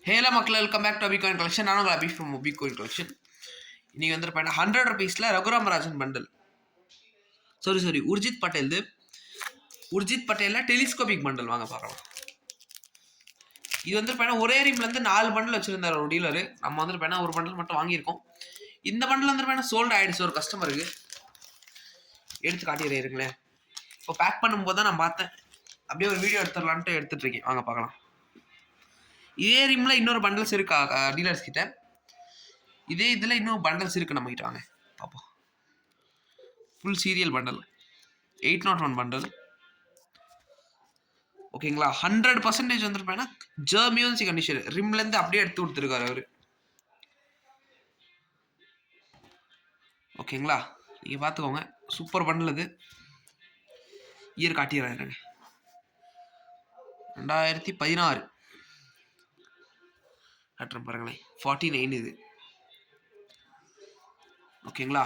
Halo மக்கள், welcome back to Abicoin collection. நானும் உங்கள் அபி ஃப்ரம் அபிகாயின் கலெக்ஷன். இன்றைக்கி வந்துருப்பேன் 100 rupeesல ரகுராமராஜன் பண்டல். சாரி உர்ஜித் பட்டேலில் டெலிஸ்கோபிக் பண்டல் வாங்க பார்க்கலாம். இது வந்துருப்பேன் ஒரே ரீம்லேருந்து 4 பண்டல் வச்சுருந்தார் ஒரு டீலரு. நம்ம வந்துருப்பேன் ஒரு பண்டல் மட்டும் வாங்கியிருக்கோம். இந்த பண்டல் வந்துருப்பேன் சோல்டு ஆகிடுச்சு ஒரு கஸ்டமருக்கு. எடுத்து காட்டிடுறேன். இப்போ பேக் பண்ணும்போது தான் நான் பார்த்தேன். அப்படியே ஒரு வீடியோ எடுத்துடலான்ட்டு எடுத்துகிட்டு இருக்கேன். வாங்க பார்க்கலாம். இதே ரீமில் இன்னொரு பண்டல்ஸ் இருக்கா டீலர்ஸ் கிட்ட. இதே இதில் இன்னும் பண்டல்ஸ் இருக்குது நம்ம கிட்ட. வாங்க பார்ப்போம். Full serial bundle 801 bundle. ஓகேங்களா, 100% வந்துருப்பேன்னா ஜெர்மியோன்சி கண்டிஷன் ரிம்லேருந்து அப்படியே எடுத்து கொடுத்துருக்காரு அவர். ஓகேங்களா, நீங்கள் பார்த்துக்கோங்க. சூப்பர் பண்டல் இது. இயர் காட்டிடுறாங்க 2016 காட்டுறேன் பாருங்களேன். 49 இது. ஓகேங்களா,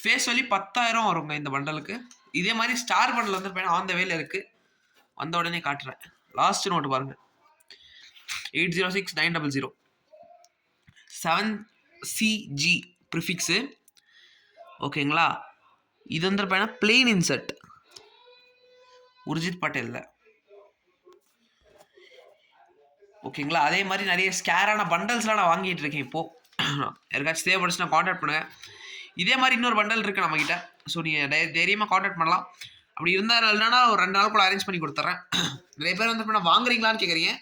ஃபேஸ் வேல்யூ 10,000 வருங்க இந்த பண்டலுக்கு. இதே மாதிரி ஸ்டார் பண்டல் வந்து ஆன் த வேல இருக்குது. வந்த உடனே காட்டுறேன். லாஸ்ட் நோட்டு பாருங்க, 806900 7CG ப்ரிஃபிக்ஸு. ஓகேங்களா, இது வந்து பிளெயின் இன்சர்ட் உர்ஜித் பட்டேலில். ஓகேங்களா, அதே மாதிரி நிறைய ஸ்கேரான பண்டல்ஸ்லாம் நான் வாங்கிட்டு இருக்கேன் இப்போது. யாருக்காச்சும் தேவைப்படுச்சுன்னா காண்டாக்ட் பண்ணுங்கள். இதே மாதிரி இன்னொரு பண்டல் இருக்குது நம்மக்கிட்ட. ஸோ நீங்கள் தைரியமாக காண்டாக்ட் பண்ணலாம். அப்படி இருந்தால் இல்லைன்னா ஒரு 2 நாள் கூட அரேஞ்ச் பண்ணி கொடுத்துட்றேன். நிறைய பேர் வந்து நான் வாங்குறீங்களான்னு கேட்குறீங்க.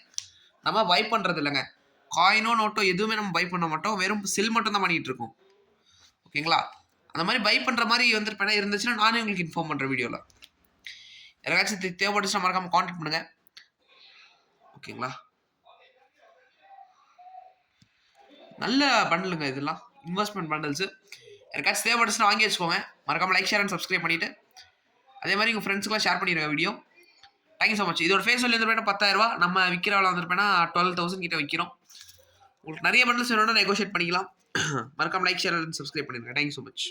நம்ம பை பண்ணுறது இல்லைங்க. காயினோ நோட்டோ எதுவுமே நம்ம பை பண்ண மாட்டோம். வெறும் செல் மட்டும் தான் பண்ணிகிட்டு இருக்கோம். ஓகேங்களா, அந்த மாதிரி பை பண்ணுற மாதிரி வந்துட்டு இருந்துச்சுன்னா நானே உங்களுக்கு இன்ஃபார்ம் பண்ணுறேன் வீடியோவில். யாராச்சும் தேவைப்படுச்சுன்னா மறக்காமல் காண்டாக்ட் பண்ணுங்கள். ஓகேங்களா, நல்ல பண்டலுங்க இதெல்லாம், இன்வெஸ்ட்மெண்ட் பண்டல்ஸு. யாருக்காச்சும் தேவைப்படுச்சுன்னா வாங்கி வச்சுக்கோங்க. மறக்காமல் லைக், ஷேர் அண்ட் சப்ஸ்கிரைப் பண்ணிவிட்டு அதே மாதிரி உங்கள் ஃப்ரெண்ட்ஸுக்குலாம் ஷேர் பண்ணிடுங்க வீடியோ. Thank you so much. இதோட ஃபேஸ் வேல்யூ வந்துருப்பேன்னா 10,000. நம்ம விற்கிற வேலை வந்துருப்பேன்னா 12,000 கிட்ட விற்கிறோம். உங்களுக்கு நிறைய பண்டல்ஸ் வேணும்னா நெகோஷியேட் பண்ணிக்கலாம். மறக்காமல் லைக், ஷேர் அண்ட் சப்ஸ்கிரைப் பண்ணிடுங்க. Thank you so much.